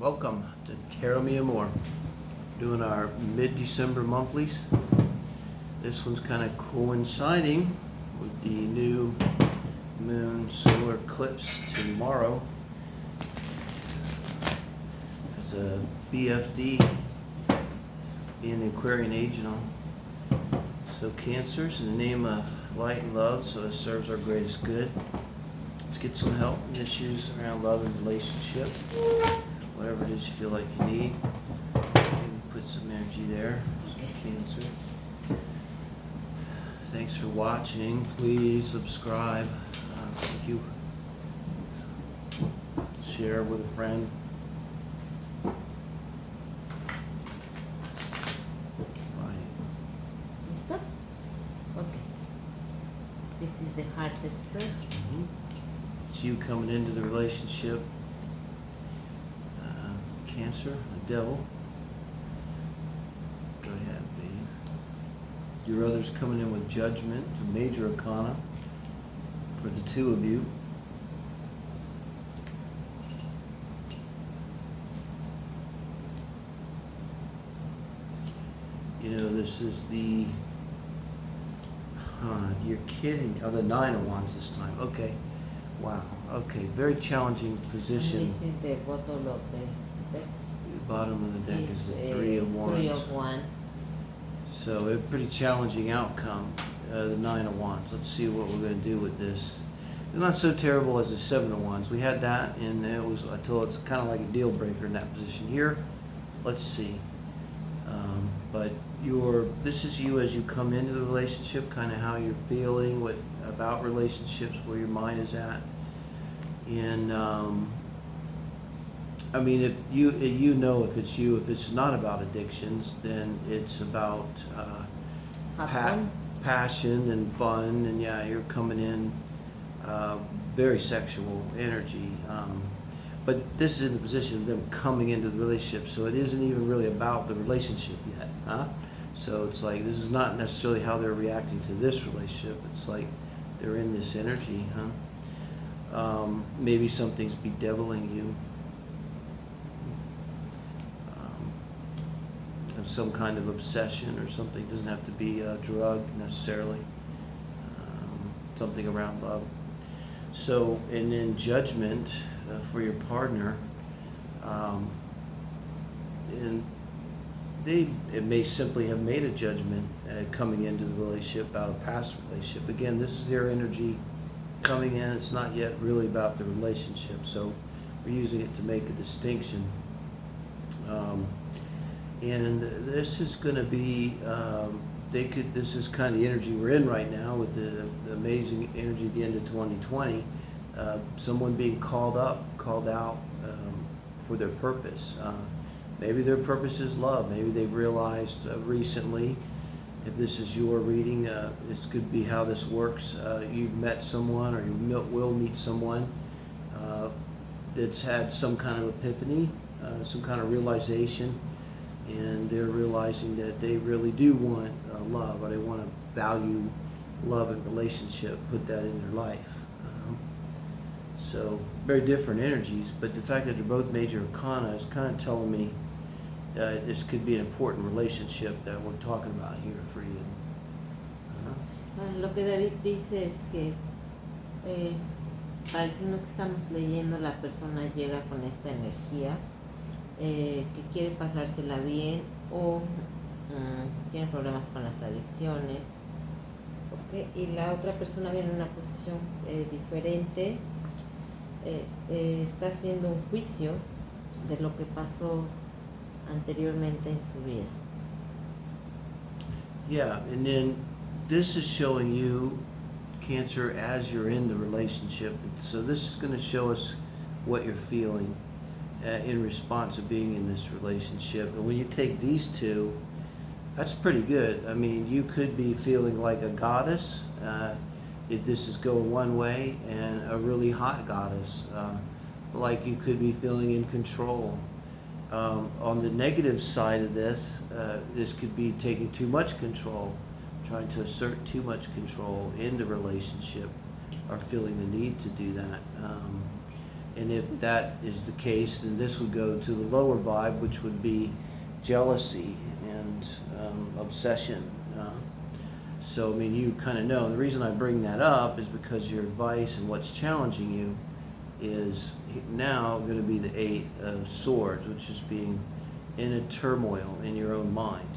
Welcome to Tarot Me and More. Doing our mid-December monthlies. This one's kind of coinciding with the new moon solar eclipse tomorrow. As a BFD, being the Aquarian age and all. So Cancers, in the name of light and love, so it serves our greatest good. Let's get some help in issues around love and relationship. Whatever it is you feel like you need. Maybe put some energy there. Cancer. Thanks for watching. Please subscribe. Thank you. Share with a friend. ¿Listo? Okay. This is the heart express. It's you coming into the relationship. Cancer, the devil. Go ahead, babe. Your others coming in with judgment, the major arcana for the two of you. You know, this is the, you're kidding. Oh, the Nine of Wands this time. Okay. Wow. Okay. Very challenging position. And this is the bottom of the deck. The bottom of the deck is the Three of Wands. Three of Wands. So a pretty challenging outcome, the Nine of Wands. Let's see what we're going to do with this. It's not so terrible as the Seven of Wands. We had that, and it was until it's kind of like a deal breaker in that position here. Let's see. But this is you as you come into the relationship, kind of how you're feeling about relationships, where your mind is at, and I mean, if if it's you, if it's not about addictions, then it's about passion and fun, and yeah, you're coming in very sexual energy. But this is in the position of them coming into the relationship, so it isn't even really about the relationship yet, huh? So it's like, this is not necessarily how they're reacting to this relationship. It's like they're in this energy, huh? Maybe something's bedeviling you. Some kind of obsession or something. It doesn't have to be a drug necessarily. Something around love. So, and then judgment for your partner, and it may simply have made a judgment coming into the relationship about a past relationship. Again, this is their energy coming in. It's not yet really about the relationship, so we're using it to make a distinction. And this is going to be, this is kind of the energy we're in right now with the amazing energy at the end of 2020. Someone being called out for their purpose. Maybe their purpose is love. Maybe they've realized recently, if this is your reading, this could be how this works. You've met someone, or you will meet someone that's had some kind of epiphany, some kind of realization, and they're realizing that they really do want love, or they want to value love and relationship, put that in their life. So very different energies, but the fact that they're both major arcana is kind of telling me this could be an important relationship that we're talking about here for you. Lo que David dice es que para el signo que estamos leyendo, la persona llega con esta energía que quiere pasársela bien, o tiene problemas con las adicciones, ¿okay? Y la otra persona viene en una posición diferente, está haciendo un juicio de lo que pasó anteriormente en su vida. Yeah, and then this is showing you, Cancer, as you're in the relationship. So this is going to show us what you're feeling in response to being in this relationship. And when you take these two, that's pretty good. I mean, you could be feeling like a goddess if this is going one way, and a really hot goddess. Like you could be feeling in control. On the negative side of this, this could be taking too much control, trying to assert too much control in the relationship, or feeling the need to do that. And if that is the case, then this would go to the lower vibe, which would be jealousy and obsession. So, I mean, you kind of know. The reason I bring that up is because your advice and what's challenging you is now going to be the Eight of Swords, which is being in a turmoil in your own mind,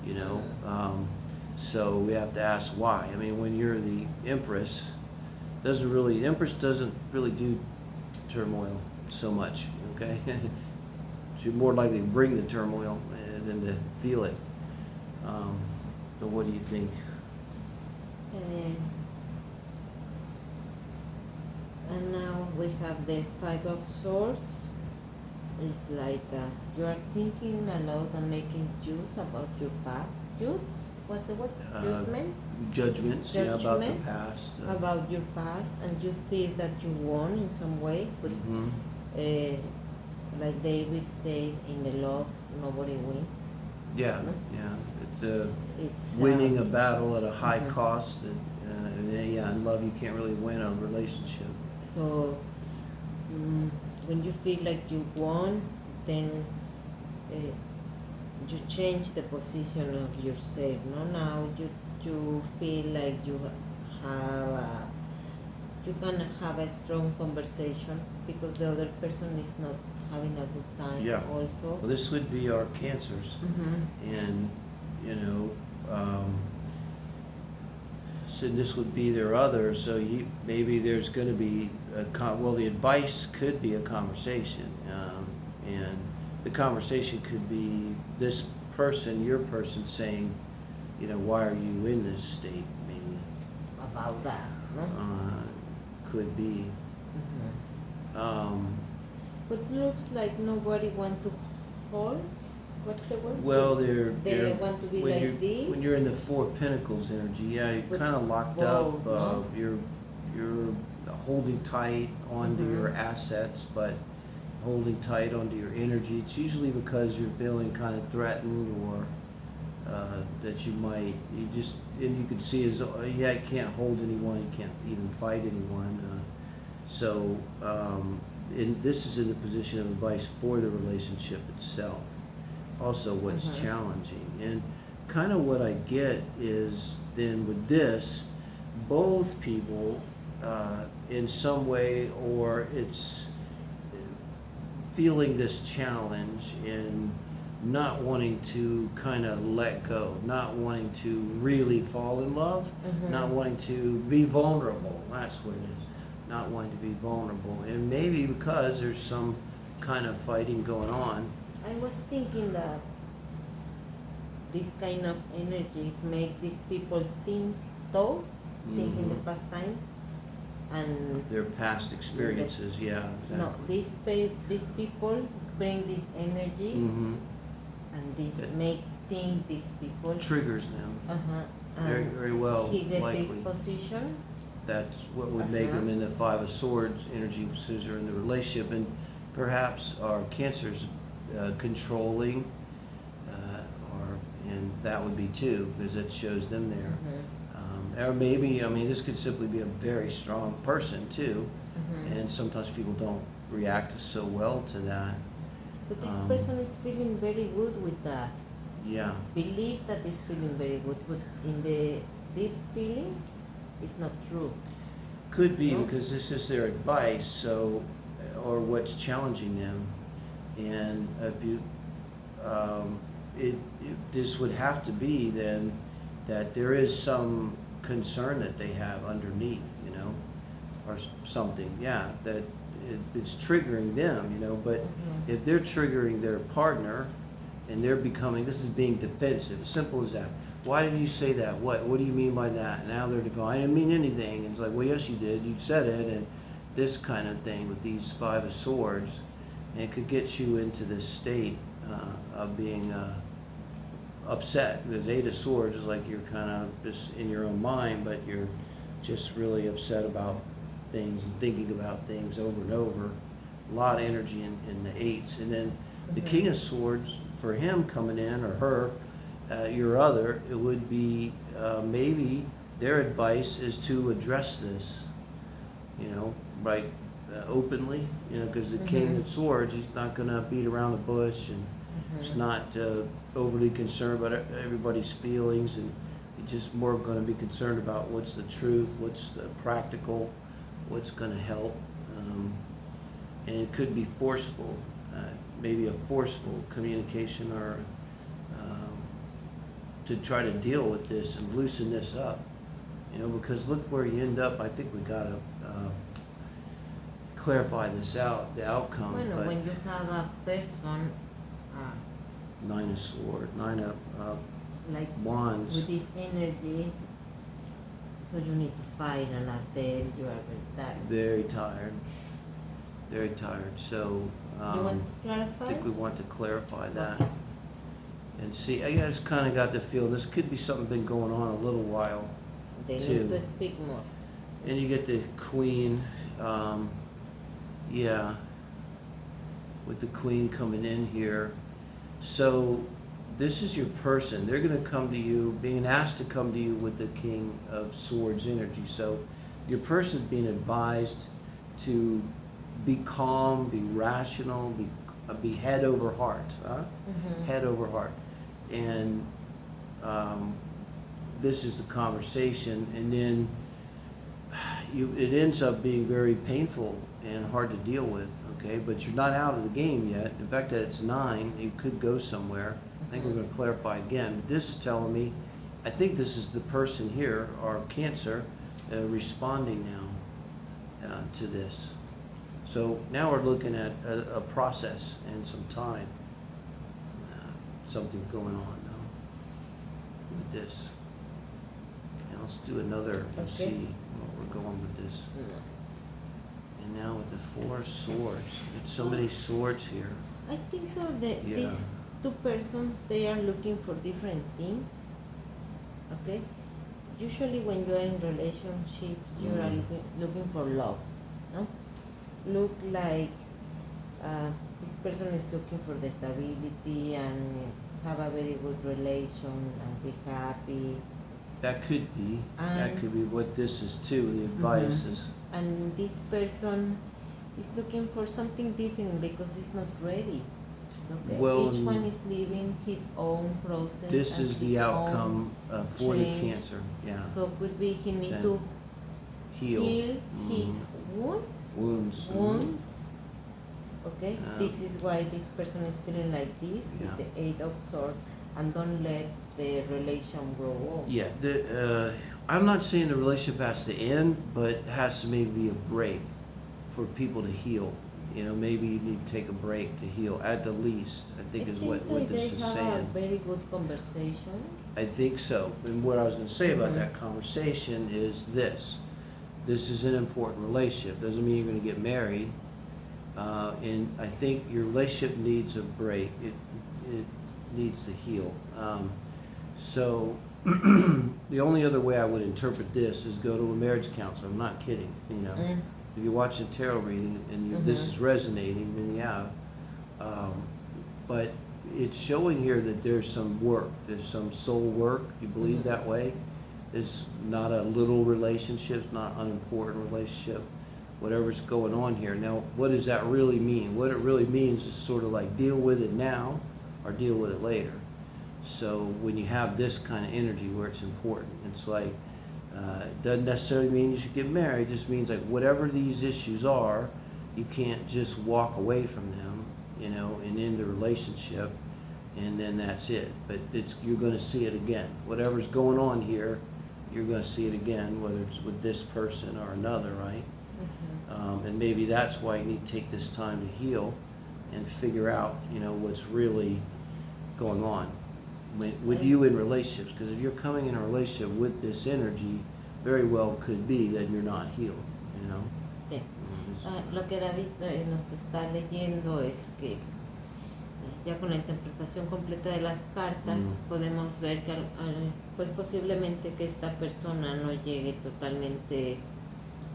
you know. So we have to ask why. I mean, when you're the Empress, Empress doesn't really do turmoil so much, okay? She's more likely to bring the turmoil than to feel it. But what do you think? And now we have the Five of Swords. It's like you are thinking a lot and making juice about your past. Juice? What's the word? Judgment? Judgments, yeah, about the past. About your past, and you feel that you won in some way. But like David said in the love, nobody wins. Yeah, yeah. It's winning a battle at a high cost. And yeah, in love you can't really win a relationship. So when you feel like you won, then you change the position of yourself. No, now you feel like you can have a strong conversation because the other person is not having a good time. Yeah. Also. Well, this would be our Cancers, and you know. So this would be their other, so maybe there's going to be the advice could be a conversation, and the conversation could be this person, your person, saying, you know, why are you in this state, maybe. About that, no? Could be. But it looks like nobody want to hold. What's the word? Well, they want to be like this. When you're in the Four of Pentacles energy, yeah, you're kind of locked up. No? You're holding tight onto your assets, but holding tight onto your energy. It's usually because you're feeling kind of threatened, or that and you can see as you can't hold anyone, you can't even fight anyone. This is in the position of advice for the relationship itself. Also what's challenging, and kind of what I get is then with this, both people in some way, or it's feeling this challenge in not wanting to kind of let go, not wanting to really fall in love, not wanting to be vulnerable. That's what it is, not wanting to be vulnerable, and maybe because there's some kind of fighting going on. I was thinking that this kind of energy make these people think in the past time, and their past experiences. Yeah, exactly. No, these people bring this energy, and this make think these people triggers them. Very, very well. He get likely. this position. That's what would make them in the Five of Swords energy, since they're in the relationship, and perhaps our Cancers controlling, and that would be too, because it shows them there. Or maybe, I mean, this could simply be a very strong person too, and sometimes people don't react so well to that. But this person is feeling very good with that. Yeah. Believe that is feeling very good, but in the deep feelings, it's not true. Could be, because this is their advice, so, or what's challenging them, and if you, this would have to be then that there is some concern that they have underneath, you know, or something, that it's triggering them, you know, but if they're triggering their partner and they're becoming, this is being defensive, simple as that. Why did you say that? What do you mean by that? And now they're I didn't mean anything. And it's like, well, yes, you did. You said it. And this kind of thing with these Five of Swords, and it could get you into this state of being upset. Because Eight of Swords is like you're kind of just in your own mind, but you're just really upset about things and thinking about things over and over. A lot of energy in the eights. And then the King of Swords, for him coming in, or her, your other, it would be maybe their advice is to address this, you know, like openly, because the King of Swords, he's not going to beat around the bush, and he's not overly concerned about everybody's feelings, and he's just more going to be concerned about what's the truth, what's the practical, what's going to help. And it could be forceful, maybe a forceful communication, or to try to deal with this and loosen this up, because look where you end up. I think we got to clarify this out, the outcome. Bueno, but when you have a person Nine of Swords, Nine of like Wands. with this energy, so you need to fight a lot there, you are very tired. Very tired. Very tired. So You want to clarify? I think we want to clarify that. And see, I just kind of got the feeling this could be something been going on a little while. They too. need to speak more. And you get the Queen, yeah, with the Queen coming in here. So this is your person. They're going to come to you, being asked to come to you with the King of Swords energy. So your person's being advised to be calm, be rational, be head over heart, huh? Head over heart. And this is the conversation, and then it ends up being very painful and hard to deal with, okay? But you're not out of the game yet. In fact, that it's 9, you could go somewhere. I think we're going to clarify again. But this is telling me, I think this is the person here, or Cancer, responding now to this. So now we're looking at a process and some time. Something going on now with this. Now let's do another, let's Okay. see what we're going with this. And now with the 4 swords. It's so many swords here. I think so. That Yeah. these two persons, they are looking for different things. Okay. Usually, when you are in relationships, you are looking for love. No. Look like this person is looking for the stability and have a very good relation and be happy. That could be. That And- could be what this is too. The advice is. And this person is looking for something different because he's not ready. Okay. Well, Each one is living his own process. This and is his the own outcome for the change. Cancer. Yeah. So could be he need Then to heal. his wounds. Wounds. Wounds. Okay. Yeah. This is why this person is feeling like this Yeah. with the 8 of Swords, and don't let the relation grow old. Yeah, I'm not saying the relationship has to end, but it has to maybe be a break for people to heal. Maybe you need to take a break to heal, at the least, I think is what so this they is have saying. a very good conversation. I think so. And what I was going to say about that conversation is this. This is an important relationship. Doesn't mean you're going to get married. And I think your relationship needs a break. It needs to heal. So the only other way I would interpret this is go to a marriage counselor. I'm not kidding. If you're watching tarot reading and this is resonating, then yeah. But it's showing here that there's some work. There's some soul work. You believe that way? It's not a little relationship. It's not an unimportant relationship. Whatever's going on here. Now, what does that really mean? What it really means is sort of like deal with it now or deal with it later. So when you have this kind of energy where it's important, it's like, it doesn't necessarily mean you should get married. It just means like whatever these issues are, you can't just walk away from them, and end the relationship, and then that's it. But you're going to see it again. Whatever's going on here, you're going to see it again, whether it's with this person or another, right? And maybe that's why you need to take this time to heal and figure out, what's really going on with you in relationships. Because if you're coming in a relationship with this energy, very well could be that you're not healed, Sí. Lo que David nos está leyendo es que ya con la interpretación completa de las cartas podemos ver que pues posiblemente que esta persona no llegue totalmente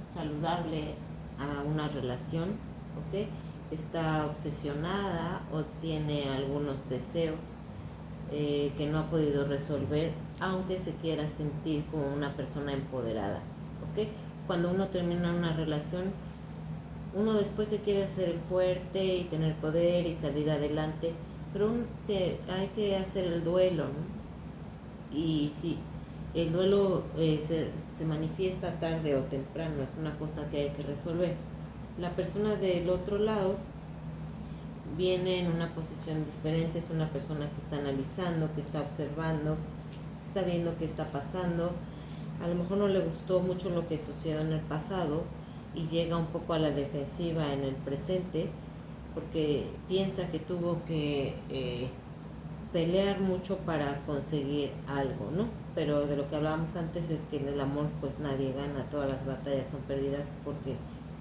saludable a una relación, ¿ok? Está obsesionada o tiene algunos deseos que no ha podido resolver, aunque se quiera sentir como una persona empoderada, ¿ok? Cuando uno termina una relación, Uno después se quiere hacer el fuerte y tener poder y salir adelante, pero hay que hacer el duelo, ¿no? Y sí, el duelo se manifiesta tarde o temprano, es una cosa que hay que resolver. La persona del otro lado viene en una posición diferente, es una persona que está analizando, que está observando, que está viendo qué está pasando. A lo mejor no le gustó mucho lo que sucedió en el pasado y llega un poco a la defensiva en el presente porque piensa que tuvo que pelear mucho para conseguir algo, ¿no? Pero de lo que hablábamos antes es que en el amor pues nadie gana, todas las batallas son perdidas porque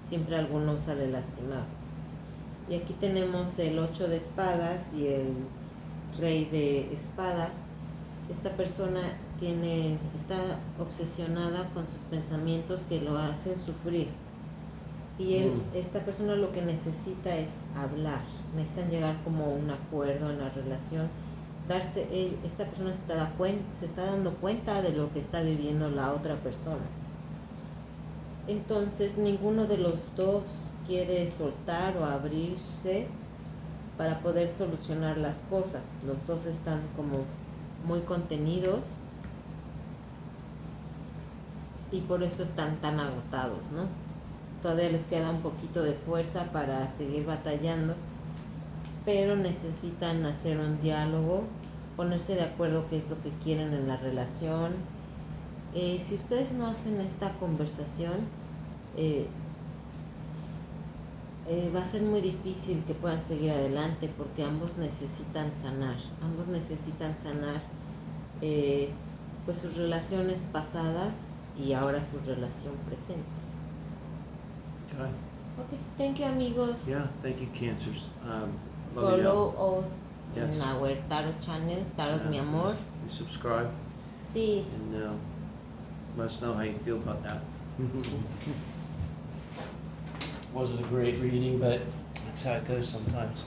siempre alguno sale lastimado. Y aquí tenemos el 8 de espadas y el rey de espadas. Esta persona está obsesionada con sus pensamientos que lo hacen sufrir. Y esta persona lo que necesita es hablar, necesitan llegar como a un acuerdo en la relación. Esta persona se está dando cuenta de lo que está viviendo la otra persona. Entonces ninguno de los dos quiere soltar o abrirse para poder solucionar las cosas. Los dos están como muy contenidos y por eso están tan agotados, ¿no? Todavía les queda un poquito de fuerza para seguir batallando, pero necesitan hacer un diálogo, ponerse de acuerdo qué es lo que quieren en la relación. Si ustedes no hacen esta conversación, va a ser muy difícil que puedan seguir adelante porque ambos necesitan sanar pues sus relaciones pasadas y ahora su relación presente. Okay, thank you, amigos. Yeah, thank you, Cancers. Follow us Yes. in our tarot channel, Tarot Mi Amor. You subscribe Sí. and let us know how you feel about that. Wasn't a great reading, but that's how it goes sometimes.